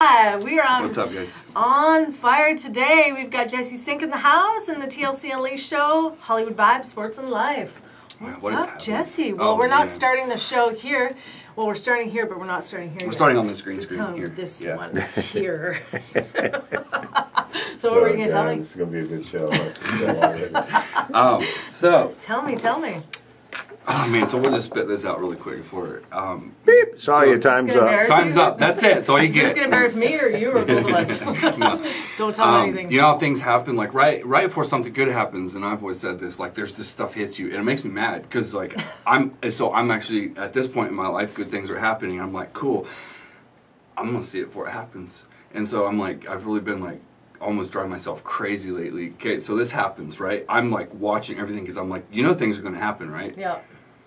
We are on. What's up, guys? On fire today. We've got Jesse Sink in the house and the TLC Unleashed show, Hollywood Vibes, Sports and Life. What's up, Jesse? Well, we're not starting the show here. Well, we're starting here, but we're not starting here. We're starting on this green screen here. This one here. So what were you going to tell me? This is going to be a good show. So tell me. Oh man, so we'll just spit this out really quick before. Beep. Sorry, your time's up. Time's up. That's it. That's all you Is get. this going to embarrass me or you or both of us? No. Don't tell me anything. You know how things happen, like right before something good happens, and I've always said this, like there's this stuff hits you, and it makes me mad because like I'm actually at this point in my life, good things are happening. I'm like, cool, I'm gonna see it before it happens, and so I'm like, I've really been like almost driving myself crazy lately. Okay, so this happens, right? I'm like watching everything because I'm like, you know, things are gonna happen, right? Yeah.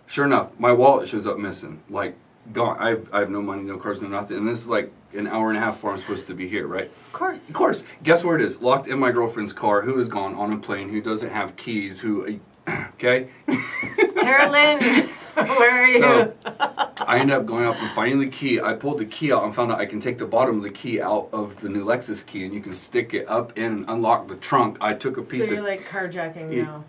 Sure enough, my wallet shows up missing, like gone. I have no money, no cards, no nothing, and this is like an hour and a half before I'm supposed to be here, right? Of course. Of course. Guess where it is? Locked in my girlfriend's car, who is gone on a plane, who doesn't have keys, who, okay? Traci Lynn, where are you? So, I ended up going up and finding the key. I pulled the key out and found out I can take the bottom of the key out of the new Lexus key, and you can stick it up in and unlock the trunk. I took a piece So you're of... like carjacking now.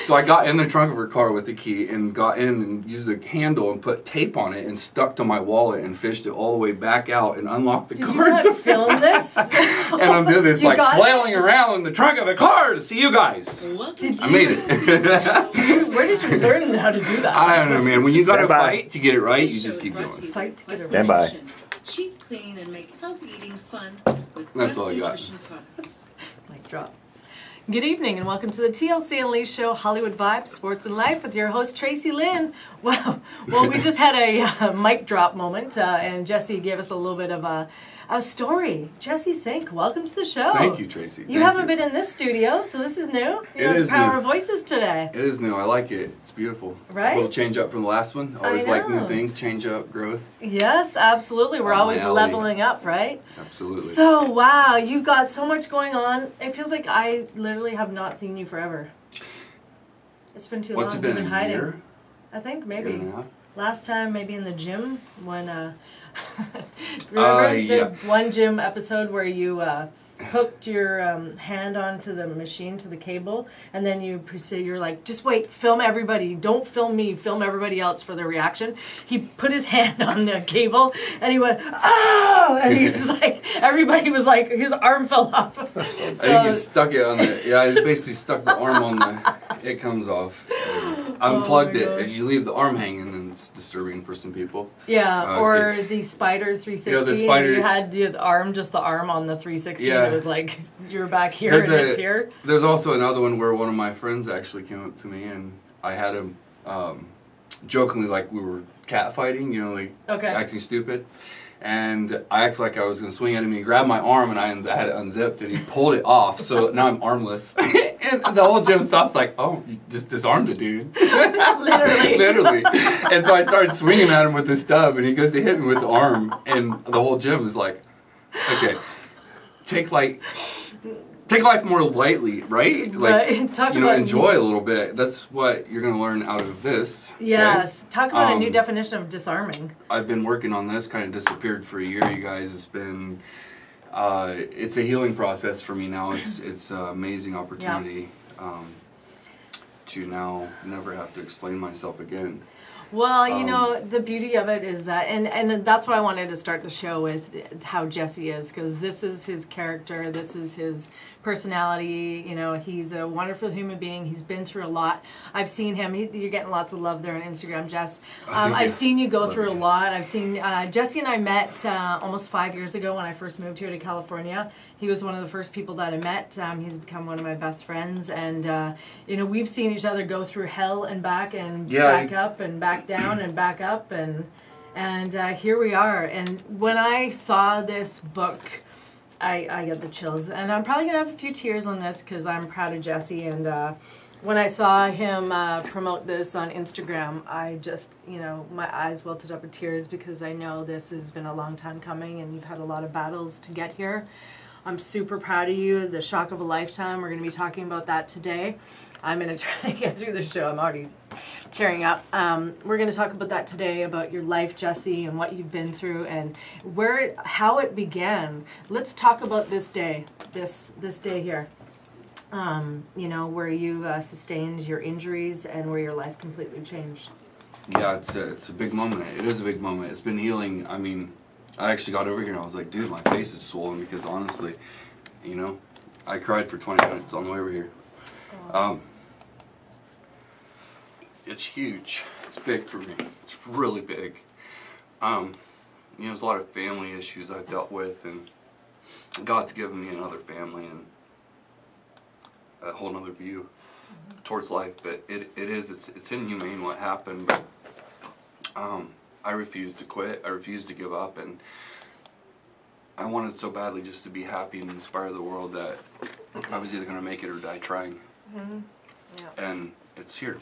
So I got in the trunk of her car with the key and got in and used the handle and put tape on it and stuck to my wallet and fished it all the way back out and unlocked the Did car. you not film this? And I'm doing this like flailing around in the trunk of a car to see you guys. I made it. Where did you learn how to do that? I don't know, man. When you gotta fight to get it right, you just keep going. Fight to get it right. Stand by. Cheap, clean, and make healthy eating fun with That's all I got. nutrition products. Mic drop. Good evening and welcome to the TLC Unleashed show, Hollywood Vibes, Sports and Life with your host Traci Lynn. Well, we just had a mic drop moment and Jesse gave us a little bit of a story. Jesse Sink, welcome to the show. Thank you, Tracy. You haven't been in this studio, so this is new. It is Power new. of Voices today. It is new. I like it. It's beautiful. Right? A little change up from the last one. Always I like new know. things, change up, growth. Yes, absolutely. We're Up my always alley. leveling up, right? Absolutely. So, wow, you've got so much going on. It feels like I literally have not seen you forever. It's been too What's long. it been, You've been a hiding. year? I think maybe. Year and a half? Last time, maybe in the gym when remember yeah. the one gym episode where you hooked your hand onto the machine to the cable, and then you're like, just wait, film everybody, don't film me, film everybody else for their reaction. He put his hand on the cable and he went, oh, and he was like, everybody was like, his arm fell off. I think you stuck it on the. Yeah, I basically stuck the arm on the. It comes off. Unplugged it, and you leave the arm hanging, and it's disturbing for some people. Yeah, or the Spider 360. Yeah, the Spider. And you had the arm on the 360. Yeah. It was like you're back here and it's here. There's also another one where one of my friends actually came up to me, and I had him jokingly like we were catfighting, you know, like acting stupid. And I acted like I was going to swing at him. He grabbed my arm, and I had it unzipped, and he pulled it off. So now I'm armless. And the whole gym stops like, oh, you just disarmed a dude. Literally. And so I started swinging at him with the stub, and he goes to hit me with the arm. And the whole gym is like, okay, take life more lightly, right? Like, enjoy a little bit. That's what you're going to learn out of this. Yes. Okay? Talk about a new definition of disarming. I've been working on this, kind of disappeared for a year, you guys. It's been, it's a healing process for me now. It's an amazing opportunity to now never have to explain myself again. Well, you know, the beauty of it is that, and that's why I wanted to start the show with how Jesse is, because this is his character, this is his personality. You know, he's a wonderful human being. He's been through a lot. I've seen him. You're getting lots of love there on Instagram, Jess. I've seen you go through a lot. I've seen Jesse and I met almost 5 years ago when I first moved here to California. He was one of the first people that I met. He's become one of my best friends, and you know, we've seen each other go through hell and back and back up and back down and back up, and here we are. And when I saw this book, I get the chills, and I'm probably gonna have a few tears on this because I'm proud of Jesse. And when I saw him promote this on Instagram, I just, you know, my eyes welted up with tears because I know this has been a long time coming, and you've had a lot of battles to get here. I'm super proud of you. The shock of a lifetime. We're going to be talking about that today. I'm going to try to get through the show. I'm already tearing up. We're going to talk about that today, about your life, Jesse, and what you've been through and how it began. Let's talk about this day, this day here. Where you sustained your injuries and where your life completely changed. Yeah, it's a big moment. It is a big moment. It's been healing. I mean, I actually got over here and I was like, dude, my face is swollen because honestly, I cried for 20 minutes on the way over here. It's huge. It's big for me. It's really big. There's a lot of family issues I've dealt with, and God's given me another family and a whole nother view towards life. But it's inhumane what happened. But I refused to quit. I refused to give up, and I wanted so badly just to be happy and inspire the world that I was either going to make it or die trying. Mm-hmm. Yeah. And it's here.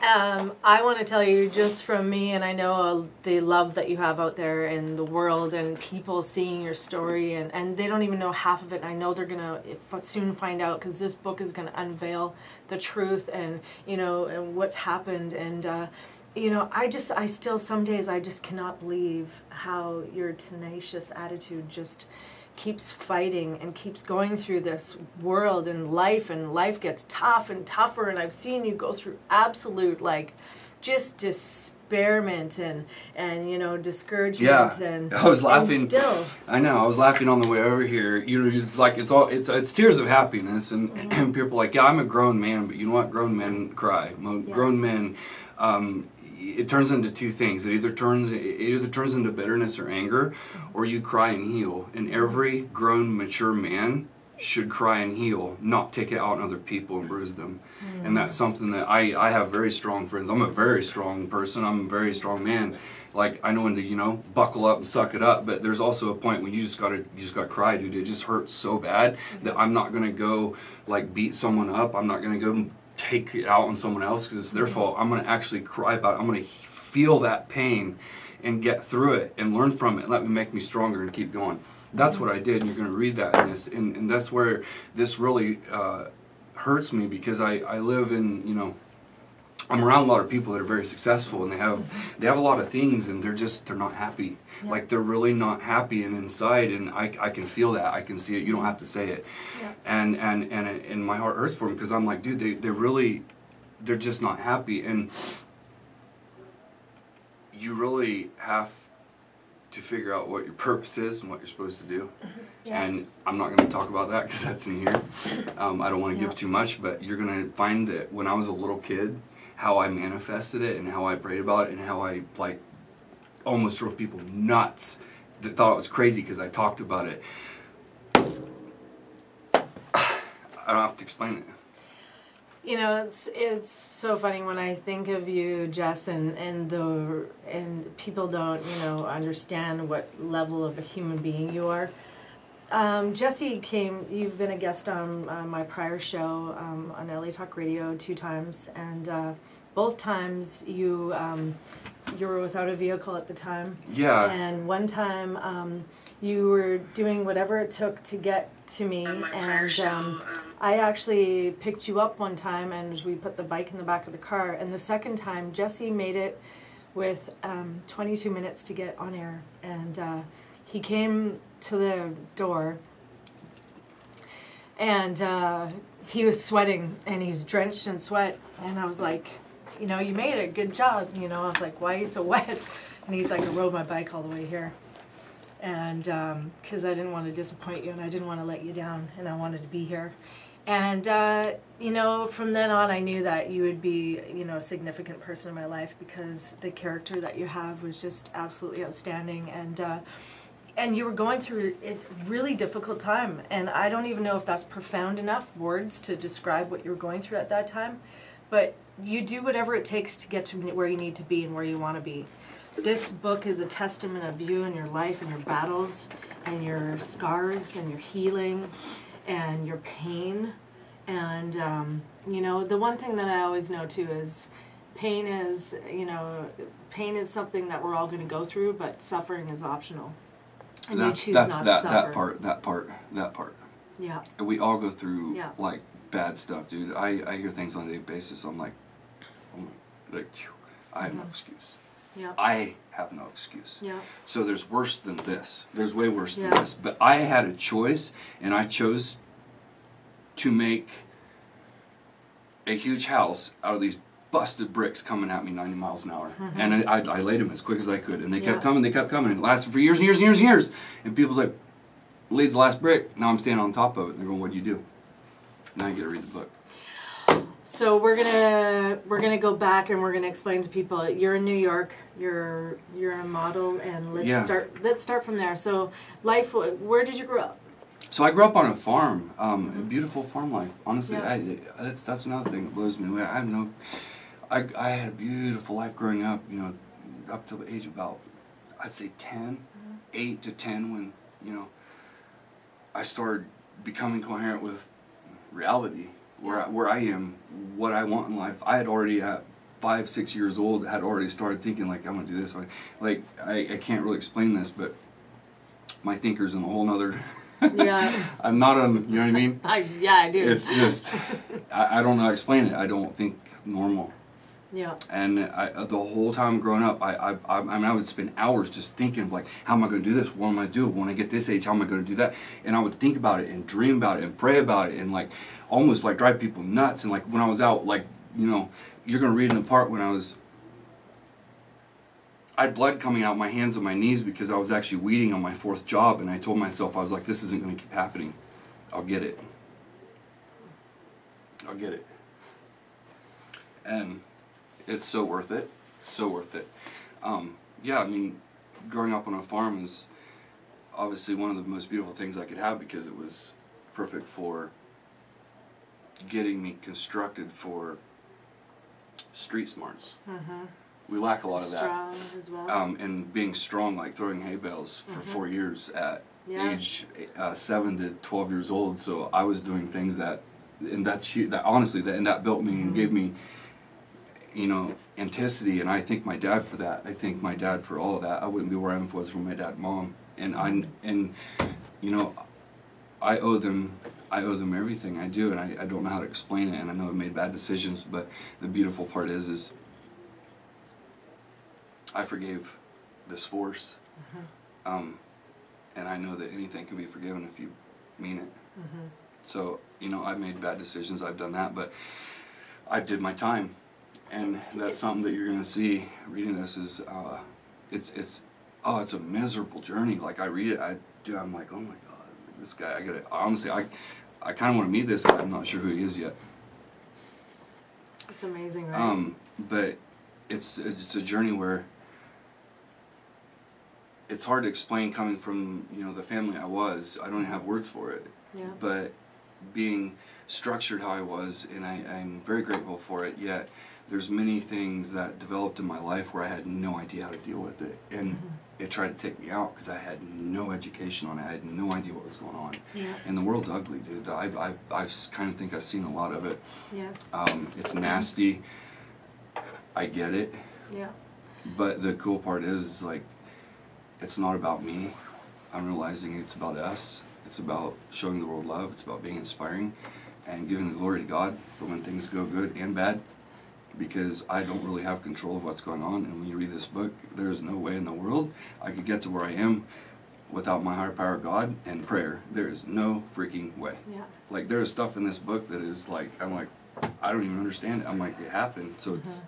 I want to tell you just from me, and I know the love that you have out there in the world and people seeing your story, and they don't even know half of it. And I know they're going to soon find out because this book is going to unveil the truth and, and what's happened. And, I still, some days I just cannot believe how your tenacious attitude just keeps fighting and keeps going through this world and life gets tough and tougher, and I've seen you go through absolute just despairment and discouragement. Yeah, and I was laughing. And still, I know I was laughing on the way over here. It's tears of happiness, and mm-hmm. People are like, yeah, I'm a grown man, but you know what? Grown men cry. Yes. Grown men. It turns into two things. It either turns into bitterness or anger, or you cry and heal. And every grown, mature man should cry and heal, not take it out on other people and bruise them. Mm. And that's something that I have very strong friends. I'm a very strong person. I'm a very strong man. I know when to, buckle up and suck it up, but there's also a point when you just gotta cry, dude. It just hurts so bad that I'm not gonna go beat someone up. I'm not gonna go take it out on someone else because it's their fault. I'm going to actually cry about it. I'm going to feel that pain and get through it and learn from it and let me make me stronger and keep going. That's what I did, and you're going to read that in this. And that's where this really hurts me because I live in, I'm around a lot of people that are very successful and they have a lot of things and they're not happy. Yeah. They're really not happy and inside, and I can feel that. I can see it. You don't have to say it. Yeah. And my heart hurts for them because I'm like, dude, they're just not happy, and you really have to figure out what your purpose is and what you're supposed to do. Yeah. And I'm not going to talk about that because that's in here. I don't want to give too much, but you're going to find that when I was a little kid, how I manifested it and how I prayed about it and how I almost drove people nuts that thought it was crazy because I talked about it. I don't have to explain it. It's so funny when I think of you, Jess, and people don't understand what level of a human being you are. Jesse you've been a guest on my prior show on LA Talk Radio 2 times, and both times you were without a vehicle at the time. Yeah. And one time you were doing whatever it took to get to me, and I actually picked you up one time and we put the bike in the back of the car, and the second time Jesse made it with 22 minutes to get on air, and he came to the door and he was sweating and he was drenched in sweat, and I was like, you made it, good job. I was like, why are you so wet? And he's like, I rode my bike all the way here, and because I didn't want to disappoint you and I didn't want to let you down and I wanted to be here. And from then on I knew that you would be a significant person in my life because the character that you have was just absolutely outstanding, and you were going through a really difficult time, and I don't even know if that's profound enough words to describe what you were going through at that time, but you do whatever it takes to get to where you need to be and where you want to be. This book is a testament of you and your life and your battles and your scars and your healing and your pain. And, the one thing that I always know too is pain is something that we're all going to go through, but suffering is optional. And you choose not to suffer. That part. Yeah. And we all go through bad stuff, dude. I hear things on a daily basis. I'm like, oh my, like, I have no excuse. Yeah. I have no excuse. Yeah. So there's worse than this. There's way worse than Yeah. this. But I had a choice, and I chose to make a huge house out of these busted bricks coming at me 90 miles an hour. Mm-hmm. And I laid them as quick as I could. And they kept Yeah. coming, they kept coming. And it lasted for years and years and years and years. And people's like, laid the last brick. Now I'm standing on top of it. And they're going, what do you do? Now you got to read the book. So we're gonna go back and we're gonna explain to people. You're in New York. You're a model, and let's start from there. So life. Where did you grow up? So I grew up on a farm, a beautiful farm life. Honestly, Yeah. that's another thing that blows me away. I had a beautiful life growing up. You know, up to the age of about, I'd say 10, 8 to 10, when I started becoming coherent with reality. Where I am, what I want in life. I had already at 5, 6 years old had already started thinking like, I'm gonna do this. Like I can't really explain this, but my thinker's in a whole nother. Yeah. I'm not on. You know what I mean? I do. It's just I don't know how to explain it. I don't think normal. Yeah. And the whole time growing up, I mean, I would spend hours just thinking of like, how am I going to do this? What am I going to do? When I get this age, how am I going to do that? And I would think about it and dream about it and pray about it and like almost like drive people nuts. And like when I was out, like, you're going to read in the part when I had blood coming out my hands and my knees because I was actually weeding on my 4th job. And I told myself, I was like, this isn't going to keep happening. I'll get it. And it's so worth it. So worth it. Yeah, I mean, growing up on a farm is obviously one of the most beautiful things I could have because it was perfect for getting me constructed for street smarts. Mm-hmm. We lack a lot of that. Strong as well. And being strong, like throwing hay bales for 4 years at age 7 to 12 years old. So I was doing things that honestly, that built me and gave me, intensity, and I thank my dad for that. I thank my dad for all of that. I wouldn't be where I am if it wasn't for my dad and mom. And I owe them everything I do, and I don't know how to explain it, and I know I made bad decisions, but the beautiful part is I forgave this force. Mm-hmm. And I know that anything can be forgiven if you mean it. Mm-hmm. So, I've made bad decisions, I've done that, but I did my time. And that's something that you're going to see reading this is, it's a miserable journey. Like I read it, I'm like, oh my God, this guy, I gotta, honestly, I kind of want to meet this guy. I'm not sure who he is yet. It's amazing, right? But it's a journey where it's hard to explain coming from, the family I was. I don't even have words for it. Yeah. But being structured how I was, and I'm very grateful for it, yet there's many things that developed in my life where I had no idea how to deal with it. And it tried to take me out because I had no education on it. I had no idea what was going on. Yeah. And the world's ugly, dude. I kind of think I've seen a lot of it. Yes. It's nasty. I get it. Yeah. But the cool part is, like, it's not about me. I'm realizing it's about us. It's about showing the world love. It's about being inspiring and giving the glory to God for when things go good and bad, because I don't really have control of what's going on. And when you read this book, there's no way in the world I could get to where I am without my higher power, God, and prayer. There is no freaking way. Yeah. Like, there is stuff in this book that is like, I'm like, I don't even understand it. I'm like, it happened. So it's,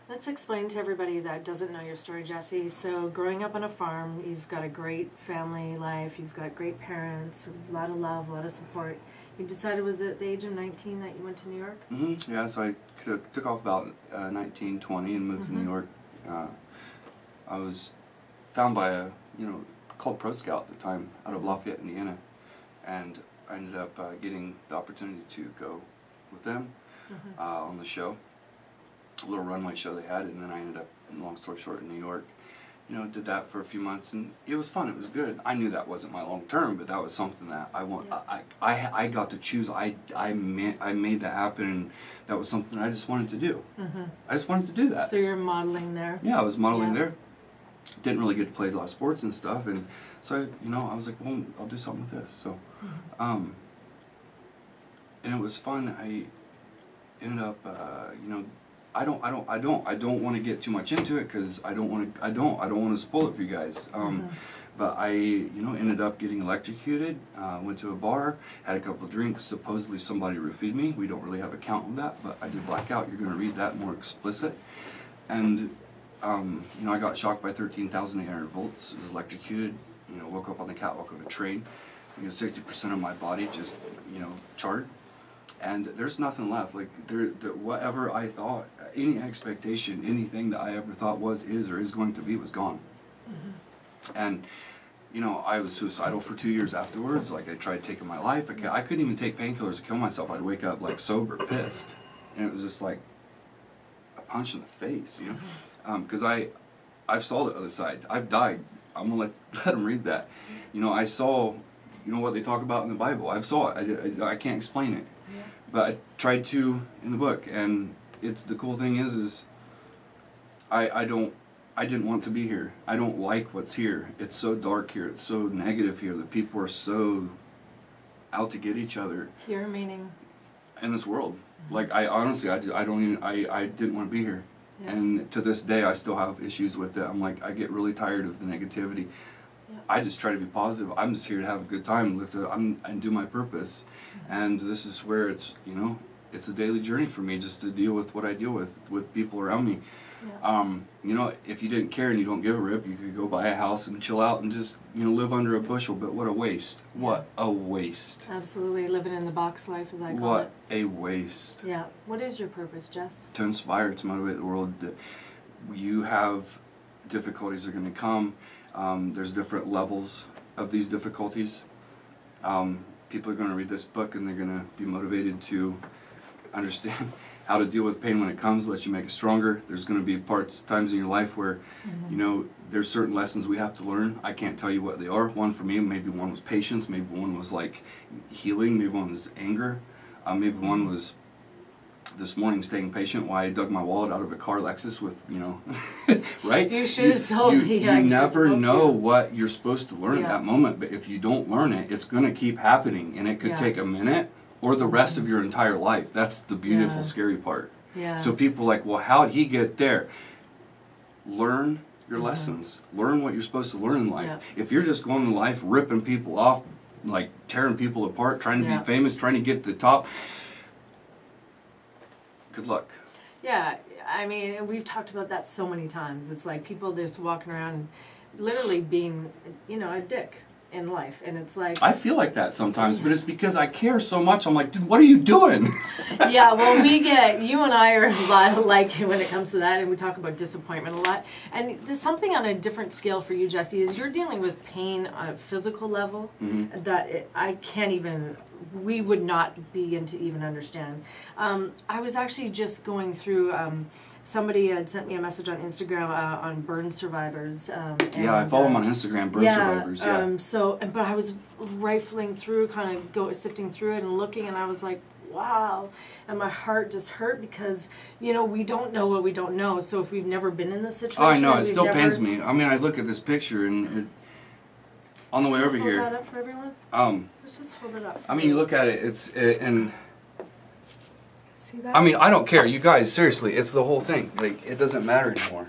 Let's explain to everybody that doesn't know your story, Jesse. So growing up on a farm, you've got a great family life, you've got great parents, a lot of love, a lot of support. You decided, was it at the age of 19 that you went to New York? Mm-hmm. Yeah, so I took off about 19, 20 and moved to New York. I was found by a, called Pro Scout at the time, out of Lafayette, Indiana. And I ended up getting the opportunity to go with them on the show. A little runway show they had, and then I ended up, long story short, in New York. Did that for a few months, and it was fun. It was good. I knew that wasn't my long term, but that was something that I want. Yeah. I got to choose. I made that happen, and that was something I just wanted to do. Mm-hmm. I just wanted to do that. So you're modeling there. Yeah, I was modeling there. Didn't really get to play a lot of sports and stuff, and so I was like, well, I'll do something with this. So, it was fun. I ended up, you know, I don't want to get too much into it because I don't want to spoil it for you guys. But I, you know, ended up getting electrocuted. Went to a bar, had a couple of drinks. Supposedly somebody roofied me. We don't really have a count of that, but I did black out. You're going to read that more explicit. And you know, I got shocked by 13,800 volts. Was electrocuted. You know, woke up on the catwalk of a train. You know, 60% of my body just, you know, charred. And there's nothing left. Like whatever I thought, any expectation, anything that I ever thought was, is, or is going to be was gone. And, you know, I was suicidal for 2 years afterwards. Like, I tried taking my life. I couldn't even take painkillers to kill myself. I'd wake up, like, sober, pissed. And it was just like a punch in the face, you know? Because I saw the other side. I've died. I'm going to let them read that. You know, I saw, you know, what they talk about in the Bible. I saw it. I can't explain it. Yeah. But I tried to in the book. And it's the cool thing is I didn't want to be here. I don't like what's here. It's so dark here. It's so negative here. The people are so out to get each other. Here meaning? In this world. Like, I honestly, I didn't want to be here. Yeah. And to this day, I still have issues with it. I'm like, I get really tired of the negativity. Yeah. I just try to be positive. I'm just here to have a good time, and do my purpose. And this is where it's, you know, it's a daily journey for me just to deal with what I deal with people around me. Yeah. You know, if you didn't care and you don't give a rip, you could go buy a house and chill out and just, you know, live under a bushel. But what a waste. Yeah. What a waste. Absolutely. Living in the box life, as I call it. What a waste. Yeah. What is your purpose, Jess? To inspire, to motivate the world. You have difficulties that are going to come. There's different levels of these difficulties. People are going to read this book and they're going to be motivated to understand how to deal with pain when it comes, let you make it stronger. There's going to be times in your life where, you know, there's certain lessons we have to learn. I can't tell you what they are. One for me, maybe one was patience, maybe one was like healing, maybe one was anger, maybe one was this morning staying patient while I dug my wallet out of a car Lexus with, you know, right? You should have told me. You never know what you're supposed to learn at that moment, but if you don't learn it, it's going to keep happening, and it could take a minute or the rest of your entire life. That's the beautiful, scary part. Yeah. So people are like, well, how'd he get there? Learn your lessons. Learn what you're supposed to learn in life. Yeah. If you're just going in life ripping people off, like tearing people apart, trying to be famous, trying to get to the top, good luck. Yeah, I mean, we've talked about that so many times. It's like people just walking around literally being, you know, a dick in life, and it's like I feel like that sometimes, but it's because I care so much. I'm like, dude, what are you doing? Yeah, well, you and I are a lot alike when it comes to that, and we talk about disappointment a lot. And there's something on a different scale for you, Jesse, is you're dealing with pain on a physical level that I can't even, we would not begin to even understand. I was actually just going through. Somebody had sent me a message on Instagram on burn survivors. Yeah, I follow them on Instagram, burn survivors. Yeah. But I was rifling through, kind of sifting through it and looking, and I was like, wow. And my heart just hurt because, you know, we don't know what we don't know. So if we've never been in this situation, I know, it still pains me. I mean, I look at this picture and on the way over here. Hold that up for everyone. Let's just hold it up. I mean, you look at it. And. I mean, I don't care. You guys, seriously, it's the whole thing. Like, it doesn't matter anymore.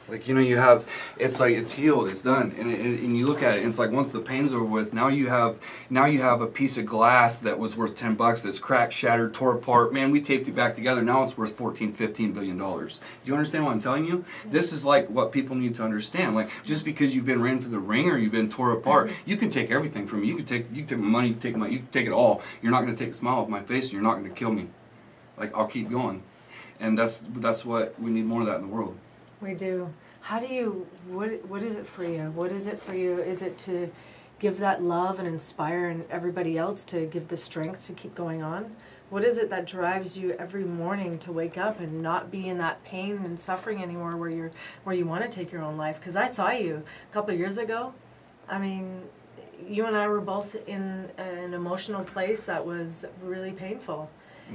Like, you know, it's like, it's healed, it's done. And you look at it, and it's like, once the pain's over with, now you have a piece of glass that was worth $10 that's cracked, shattered, tore apart. Man, we taped it back together. Now it's worth $15 billion. Do you understand what I'm telling you? Yeah. This is like what people need to understand. Like, just because you've been ran through the ringer, you've been tore apart, you can take everything from me. You can take my money, you can take it all. You're not going to take a smile off my face, and you're not going to kill me. Like, I'll keep going. And that's what we need more of that in the world. We do. How do you, what is it for you? What is it for you? Is it to give that love and inspire everybody else to give the strength to keep going on? What is it that drives you every morning to wake up and not be in that pain and suffering anymore where you want to take your own life? Because I saw you a couple of years ago. I mean, you and I were both in an emotional place that was really painful.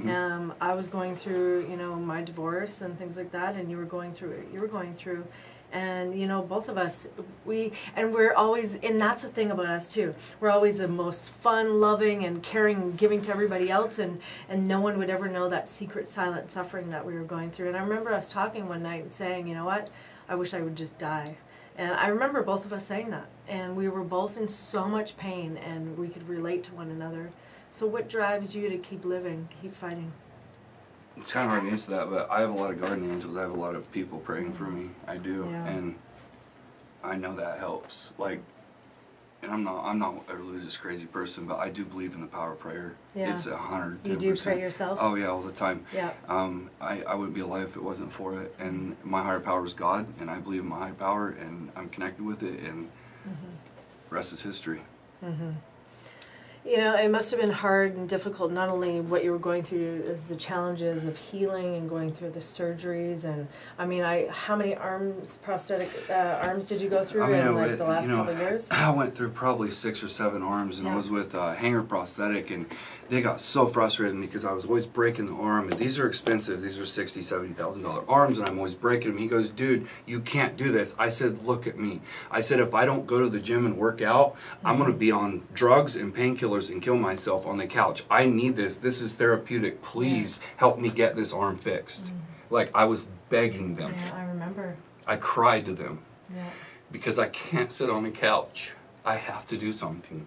I was going through, you know, my divorce and things like that, and you were going through And both of us, we're always, and that's the thing about us too. We're always the most fun, loving, and caring, and giving to everybody else, and no one would ever know that secret, silent suffering that we were going through. And I remember us talking one night and saying, you know what, I wish I would just die. And I remember both of us saying that, and we were both in so much pain, and we could relate to one another. So what drives you to keep living, keep fighting? It's kind of hard to answer that, but I have a lot of guardian angels. I have a lot of people praying for me. I do, Yeah. and I know that helps. Like, and I'm not a religious crazy person, but I do believe in the power of prayer. Yeah. It's 110%. You do pray yourself? Oh yeah, all the time. Yeah. I wouldn't be alive if it wasn't for it. And my higher power is God, and I believe in my higher power, and I'm connected with it, and rest is history. Mm-hmm. It must have been hard and difficult, not only what you were going through as the challenges of healing and going through the surgeries. And how many prosthetic arms did you go through in the last couple of years? I went through probably 6 or 7 arms, and I was with Hanger Prosthetic, and they got so frustrated with me because I was always breaking the arm, and these are expensive. These are $60,000, $70,000 arms, and I'm always breaking them. He goes, dude, you can't do this. I said, look at me. I said, if I don't go to the gym and work out, I'm going to be on drugs and painkillers and kill myself on the couch. I need this. This is therapeutic. Please help me get this arm fixed. Like, I was begging them. Yeah, I remember. I cried to them. Yeah. Because I can't sit on the couch. I have to do something.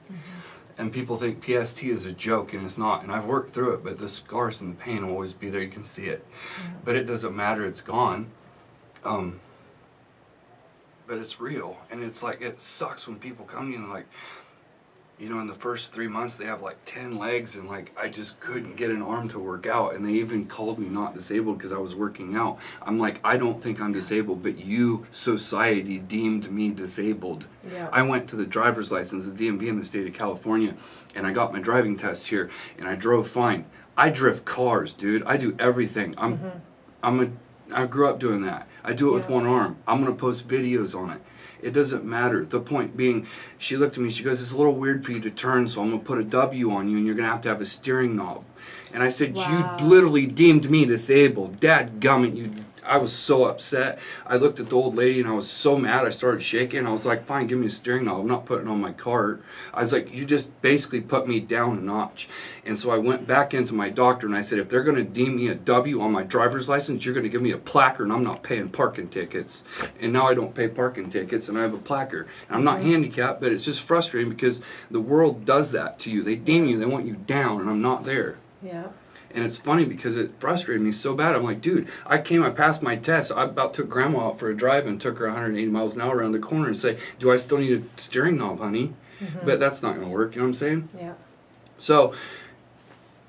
And people think PST is a joke, and it's not. And I've worked through it, but the scars and the pain will always be there. You can see it. But it doesn't matter. It's gone. But it's real. And it's like, it sucks when people come to you and like, in the first 3 months they have like 10 legs, and like I just couldn't get an arm to work out, and they even called me not disabled because I was working out. I'm like, I don't think I'm disabled, but you, society, deemed me disabled. Yeah. I I went to the driver's license, the DMV in the state of California, and I got my driving test here, and I drove fine. I drift cars, dude. I do everything. I grew up doing that. I do it with one arm. I'm gonna post videos on it. It doesn't matter. The point being, she looked at me, she goes, it's a little weird for you to turn, so I'm going to put a W on you, and you're going to have a steering knob. And I said, wow. You literally deemed me disabled. Dadgummit, you. I was so upset. I looked at the old lady, and I was so mad. I started shaking. I was like, fine, give me a steering knob. I'm not putting it on my cart. I was like, you just basically put me down a notch. And so I went back into my doctor, and I said, if they're going to deem me a W on my driver's license, you're going to give me a placard, and I'm not paying parking tickets. And now I don't pay parking tickets, and I have a placard. And I'm not handicapped, but it's just frustrating because the world does that to you. They deem you, they want you down, and I'm not there. Yeah. And it's funny because it frustrated me so bad. I'm like, dude, I passed my test. I about took grandma out for a drive and took her 180 miles an hour around the corner and say, do I still need a steering knob, honey? But that's not going to work, you know what I'm saying? Yeah. So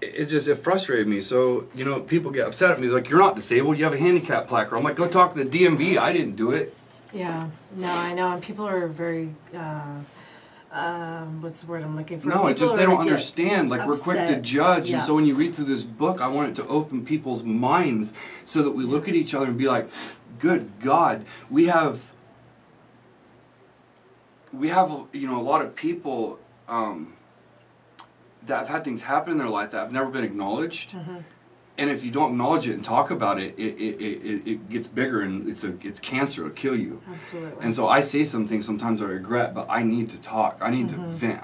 it frustrated me. So, people get upset at me. They're like, you're not disabled. You have a handicap placard. I'm like, go talk to the DMV. I didn't do it. Yeah. No, I know. And people are very... what's the word I'm looking for? No, it's just they don't understand. Like, we're quick to upset. judge. Yeah. And so when you read through this book, I want it to open people's minds so that we look at each other and be like, good God, we have a lot of people that have had things happen in their life that have never been acknowledged. And if you don't acknowledge it and talk about it, it gets bigger, and it's cancer. It'll kill you. Absolutely. And so I say some things sometimes I regret, but I need to talk. I need to vent.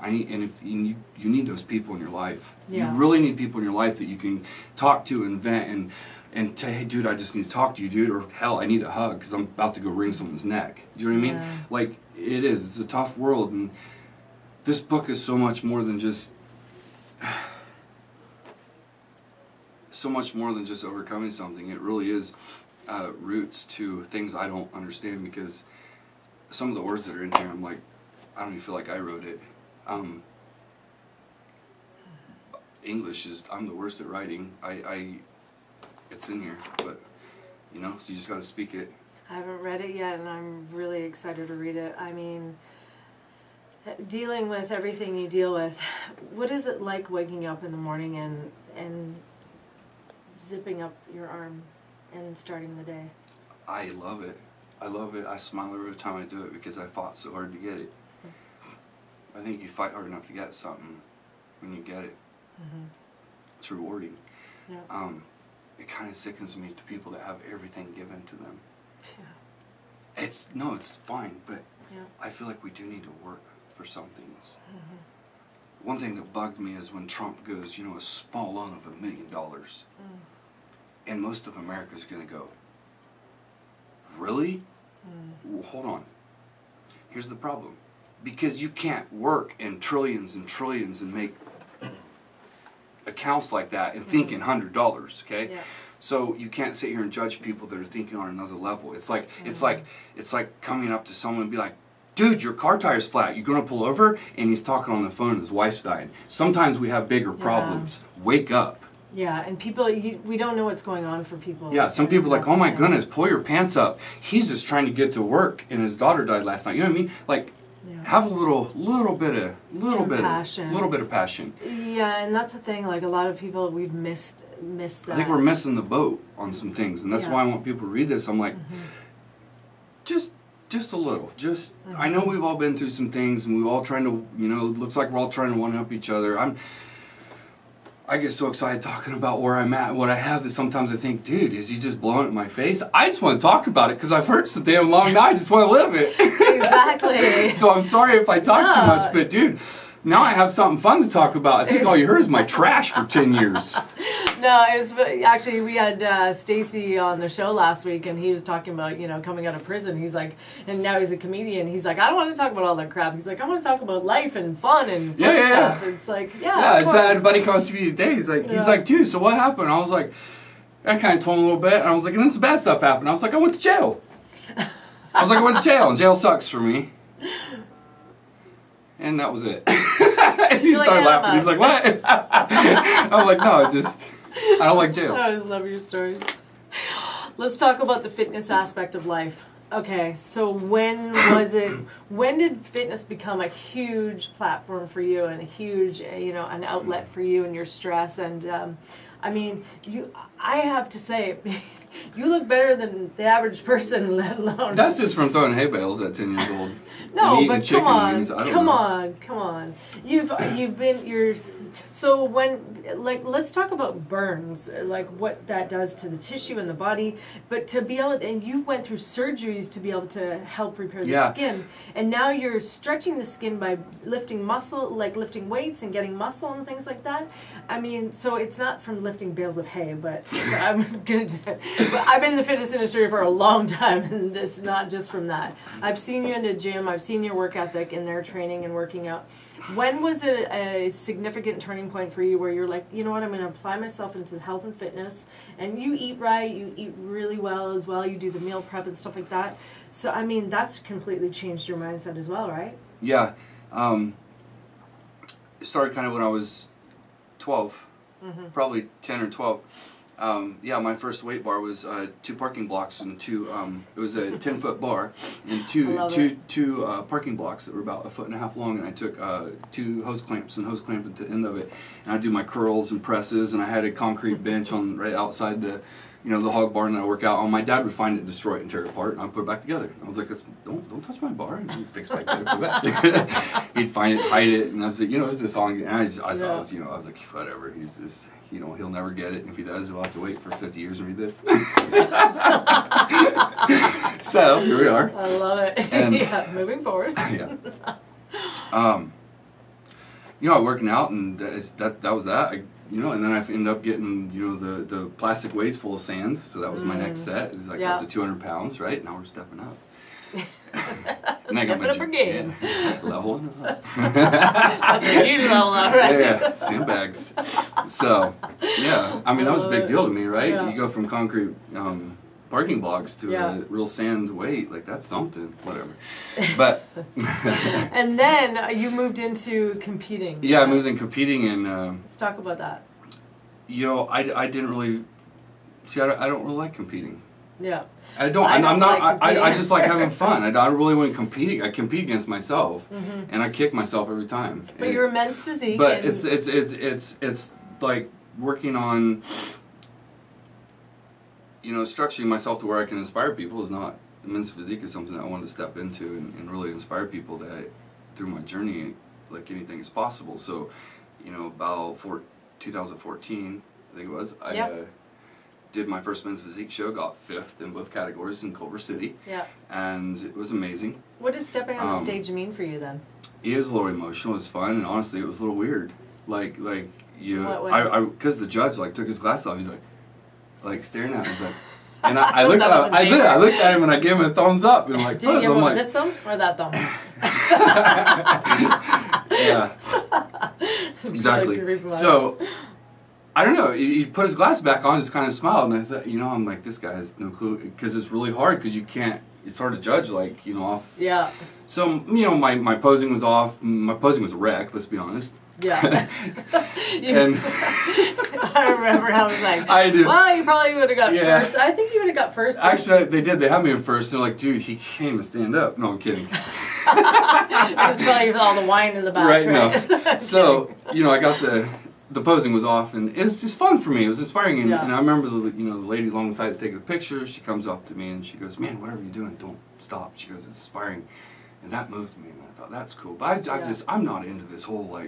You need those people in your life. Yeah. You really need people in your life that you can talk to and vent and say, hey, dude, I just need to talk to you, dude. Or hell, I need a hug because I'm about to go wring someone's neck. Do you know what I mean? Yeah. Like, it is. It's a tough world, and this book is so much more than just... overcoming something. It really is roots to things I don't understand, because some of the words that are in here, I'm like, I don't even feel like I wrote it. English is, I'm the worst at writing. It's in here, but so you just got to speak it. I haven't read it yet, and I'm really excited to read it. I mean, dealing with everything you deal with, what is it like waking up in the morning and zipping up your arm and starting the day? I love it. I love it. I smile every time I do it because I fought so hard to get it. I think you fight hard enough to get something when you get it. It's rewarding. Yeah. It kind of sickens me to people that have everything given to them. Yeah. It's fine, but I feel like we do need to work for some things. One thing that bugged me is when Trump goes, you know, a small loan of $1 million. And most of America's going to go, really? Well, hold on. Here's the problem. Because you can't work in trillions and trillions and make accounts like that and think in $100, okay? Yeah. So you can't sit here and judge people that are thinking on another level. It's like it's like coming up to someone and be like, dude, your car tire's flat. You're gonna pull over? And he's talking on the phone and his wife's dying. Sometimes we have bigger problems. Wake up. Yeah, and people, we don't know what's going on for people. Yeah, some people are like, oh my goodness, pull your pants up. He's just trying to get to work and his daughter died last night. You know what I mean? Like, have a little bit of passion. Yeah, and that's the thing. Like a lot of people, we've missed that. I think we're missing the boat on some things, and that's why I want people to read this. I'm like, just a little. I know we've all been through some things, and we're all trying to, you know, it looks like we're all trying to one up each other. I get so excited talking about where I'm at, what I have, that sometimes I think, dude, is he just blowing it in my face? I just want to talk about it because I've heard so damn long now. I just want to live it. Exactly. So I'm sorry if I talk too much, but dude, now I have something fun to talk about. I think all you heard is my trash for 10 years. No, it was actually, we had Stacy on the show last week, and he was talking about, you know, coming out of prison. He's like, and now he's a comedian. He's like, I don't want to talk about all that crap. He's like, I want to talk about life and fun and fun stuff. It's like, I had a buddy come to me today. He's like, dude, so what happened? I was like, I kind of told him a little bit, and I was like, and then some bad stuff happened. I was like, I went to jail. I went to jail, and jail sucks for me. And that was it. And he started laughing. He's like, what? I'm like, no, I don't like jail. I always love your stories. Let's talk about the fitness aspect of life. Okay, so when did fitness become a huge platform for you and a huge, you know, an outlet for you and your stress? And I mean, I have to say, you look better than the average person, let alone. That's just from throwing hay bales at 10 years old. No, but come on. So when, like, let's talk about burns, like what that does to the tissue in the body, but to be able, and you went through surgeries to be able to help repair the skin, and now you're stretching the skin by lifting muscle, like lifting weights and getting muscle and things like that. I mean, so it's not from lifting bales of hay, but I've been in the fitness industry for a long time, and it's not just from that. I've seen you in the gym, I've seen your work ethic in their training and working out. When was it a significant turning point for you where you're like, you know what, I'm going to apply myself into health and fitness, and you eat right, you eat really well as well, you do the meal prep and stuff like that. So, I mean, that's completely changed your mindset as well, right? Yeah. It started kind of when I was 12, probably 10 or 12. My first weight bar was 2 parking blocks and it was a 10-foot bar and two parking blocks that were about 1.5 feet long, and I took 2 hose clamps and hose clamped at the end of it, and I do my curls and presses, and I had a concrete bench on right outside the hog barn that I work out on. My dad would find it, destroy it, and tear it apart, and I'd put it back together. I was like, don't touch my bar. And he'd fix it back together, put it back. He'd find it, hide it, and I was like, it's this song. And I thought it was, I was like, whatever. He's just, he'll never get it. If he does, he'll have to wait for 50 years to read this. So here we are. I love it. And, moving forward. Working out, and that was that. And then I ended up getting, the plastic weights full of sand. So that was my next set. It's like up to 200 pounds, right? Now we're stepping up. And I got my up again. Leveling up. That's a huge level up, right? Yeah, sandbags. So, that was a big deal to me, right? Yeah. You go from concrete parking blocks to a real sand weight, like that's something, whatever. But and then you moved into competing. Yeah, I moved in competing, and let's talk about that. I didn't really I don't really like competing. Yeah. I don't. I just like having fun. I really wouldn't compete. I compete against myself, and I kick myself every time. But you're a men's physique. But it's like working on. Structuring myself to where I can inspire people is not. Men's physique is something that I wanted to step into and really inspire people that through my journey, like anything is possible. So, about 2014, I think it was, did my first men's physique show, got 5th in both categories in Culver City. Yeah. And it was amazing. What did stepping on the stage mean for you then? It was a little emotional. It was fun, and honestly, it was a little weird. Like you, What way? because the judge took his glasses off. He's like staring at me. He's like, and I looked at him and I gave him a thumbs up and like, do you give him this thumb or that thumb? Yeah. Exactly. So, I don't know. He put his glasses back on, just kind of smiled, and I thought, I'm like, this guy has no clue, because it's really hard, because you can't. It's hard to judge, off. Yeah. So, my posing was off. My posing was a wreck. Let's be honest. Yeah. And I remember how I was like, I do. Well, you probably would have got first. I think you would have got first. Actually, they did. They had me in first. They're like, dude, he can't even stand up. No, I'm kidding. It was probably with all the wine in the back. Right, no. So, I got the posing was off, and it was just fun for me. It was inspiring, and I remember the lady alongside is taking a picture. She comes up to me and she goes, "Man, whatever you're doing, don't stop." She goes, "It's inspiring," and that moved me, and I thought that's cool. But I'm not into this whole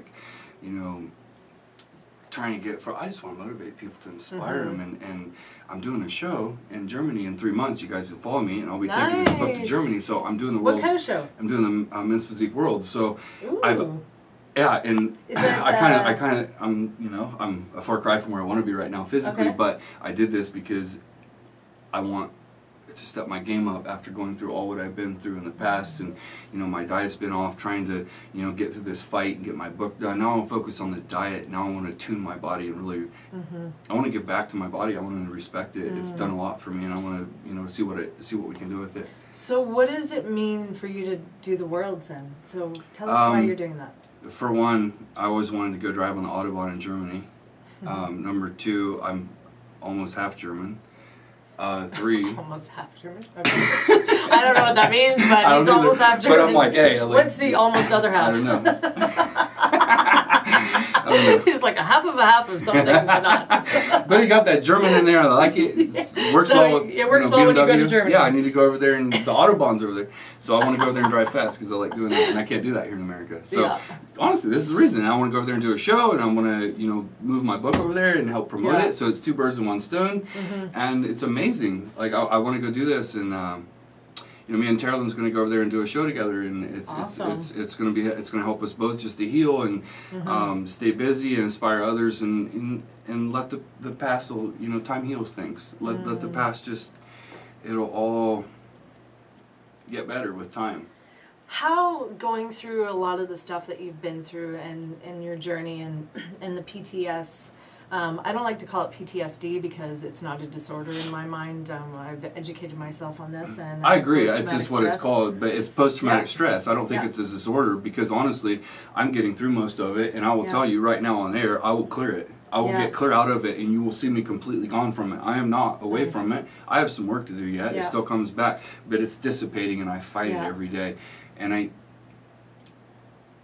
trying to get. I just want to motivate people to inspire them, and I'm doing a show in Germany in 3 months. You guys can follow me, and I'll be taking this book to Germany. So I'm doing the world. What kind of show? I'm doing the Men's Physique World. So Ooh. and I'm a far cry from where I want to be right now physically, but I did this because I want to step my game up after going through all what I've been through in the past, and my diet's been off, trying to get through this fight and get my book done. Now I want to focus on the diet. Now I want to tune my body and really I want to give back to my body. I want to respect it. It's done a lot for me, and I want to see what we can do with it. So what does it mean for you to do the Worlds then? So tell us why you're doing that. For one, I always wanted to go drive on the Autobahn in Germany. Number 2, I'm almost half German. 3. Almost half German? Okay. I don't know what that means, but he's almost half German. But I'm like, hey. What's the almost other half? I don't know. He's like a half of something, but not. But he got that German in there. I like it. It works well with it works well when you go to Germany. Yeah, I need to go over there, and the Autobahn's over there. So I want to go over there and drive fast because I like doing that, and I can't do that here in America. So honestly, this is the reason. I want to go over there and do a show, and I want to move my book over there and help promote it. So it's 2 birds in 1 stone, and it's amazing. Like I want to go do this, and me and Terrellyn's going to go over there and do a show together, and it's going to help us both just to heal and stay busy and inspire others, and let the past time heals things. Let the past it'll all get better with time. How, going through a lot of the stuff that you've been through and in your journey and the PTS, I don't like to call it PTSD because it's not a disorder in my mind. I've educated myself on this, and I agree. It's just what it's called, but it's post-traumatic stress. I don't think it's a disorder because honestly, I'm getting through most of it, and I will tell you right now on air, I will clear it. I will get clear out of it, and you will see me completely gone from it. I am not away from it. I have some work to do yet. It still comes back, but it's dissipating, and I fight it every day. And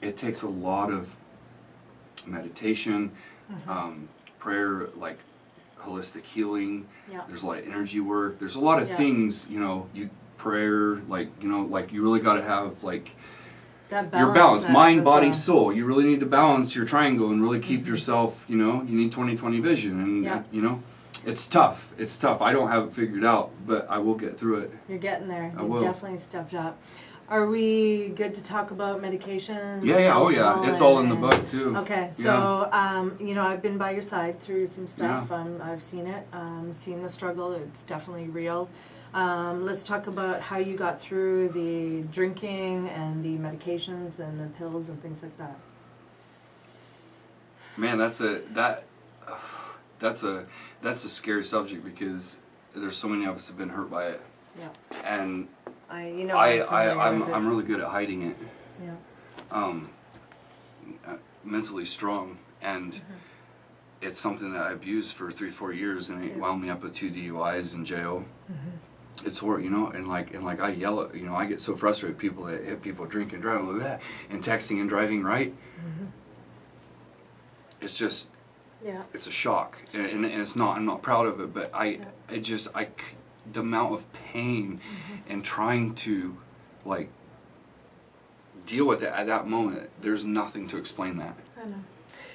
it takes a lot of meditation, prayer, like holistic healing. There's a lot of energy work. There's a lot of things, prayer, like you really got to have that balance, your balance, mind, body, soul. You really need to balance your triangle and really keep yourself, you need 20/20 vision, and it's tough. It's tough. I don't have it figured out, but I will get through it. You're getting there. You definitely stepped up. Are we good to talk about medications? Yeah. Oh, yeah. It's all in the book, too. Okay. So, I've been by your side through some stuff. I've seen it. Seen the struggle. It's definitely real. Let's talk about how you got through the drinking and the medications and the pills and things like that. Man, that's a scary subject because there's so many of us have been hurt by it. Yeah. And I'm really good at hiding it. Yeah. Mentally strong, and it's something that I abused for 3-4 years, and it wound me up with 2 DUIs in jail. It's horrible, and I yell at, I get so frustrated with people that hit people drinking, driving like that, and texting and driving right. It's just, it's a shock, and it's not. I'm not proud of it, but the amount of pain and trying to deal with it at that moment, there's nothing to explain that. I know.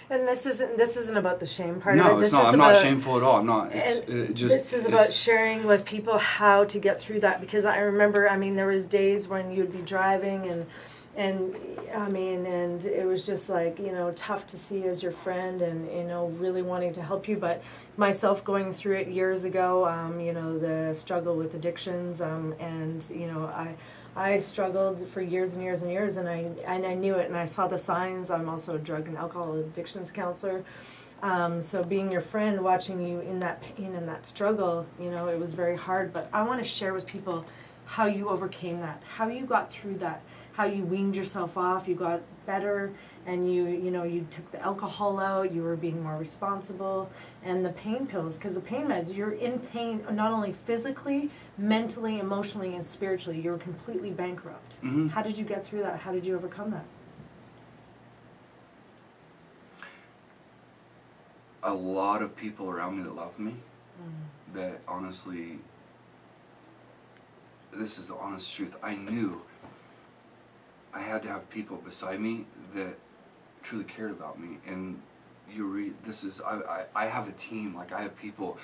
And this isn't about the shame part No, of it. it's not. I'm not shameful at all. I'm not. This is about sharing with people how to get through that, because I remember, I mean, there was days when you'd be driving and I mean, and it was just like, you know, tough to see as your friend and, you know, really wanting to help you. But myself going through it years ago, you know, the struggle with addictions, and, you know, I struggled for years and years and years, and I knew it, and I saw the signs. I'm also a drug and alcohol addictions counselor. So being your friend, watching you in that pain and that struggle, you know, it was very hard. But I want to share with people how you overcame that, how you got through that, how you weaned yourself off, you got better, and you know, you took the alcohol out, you were being more responsible, and the pain pills, because the pain meds, you're in pain not only physically, mentally, emotionally, and spiritually. You're completely bankrupt. Mm-hmm. How did you get through that? How did you overcome that? A lot of people around me that loved me, that honestly, this is the honest truth, I knew I had to have people beside me that truly cared about me. And you read, I have a team, like I have people,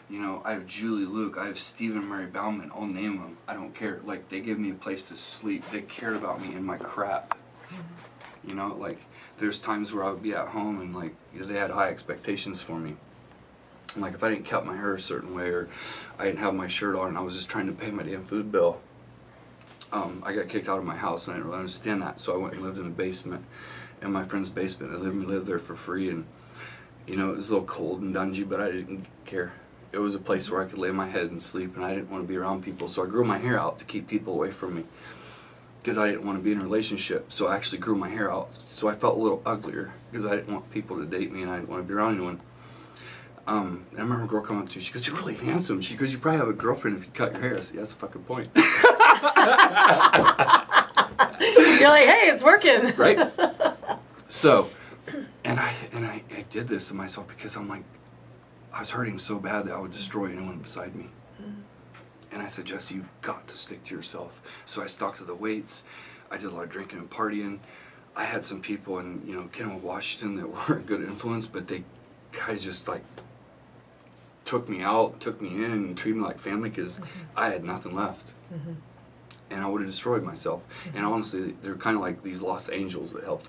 you know, I have Julie Luke, I have Stephen Murray Bauman, I'll name them, I don't care. Like, they give me a place to sleep, they cared about me in my crap. You know, like, there's times where I would be at home and, like, they had high expectations for me. And, like, if I didn't cut my hair a certain way, or I didn't have my shirt on, and I was just trying to pay my damn food bill, I got kicked out of my house, and I didn't really understand that. So I went and lived in a basement, in my friend's basement. They let me live there for free, and, you know, it was a little cold and dungy, but I didn't care. It was a place where I could lay my head and sleep, and I didn't want to be around people. So I grew my hair out to keep people away from me, because I didn't want to be in a relationship. So I actually grew my hair out. So I felt a little uglier, because I didn't want people to date me, and I didn't want to be around anyone. And I remember a girl coming up to me, she goes, "You're really handsome." She goes, "You probably have a girlfriend if you cut your hair." I said, "Yeah, that's the fucking point." You're like, "Hey, it's working." Right? So, and I did this to myself because I'm like, I was hurting so bad that I would destroy anyone beside me. And I said, "Jesse, you've got to stick to yourself." So I stuck to the weights. I did a lot of drinking and partying. I had some people in, you know, Kennewick, Washington that were a good influence, but they kind of just like took me out, took me in, and treated me like family, because I had nothing left. And I would have destroyed myself. And honestly, they're kind of like these lost angels that helped me.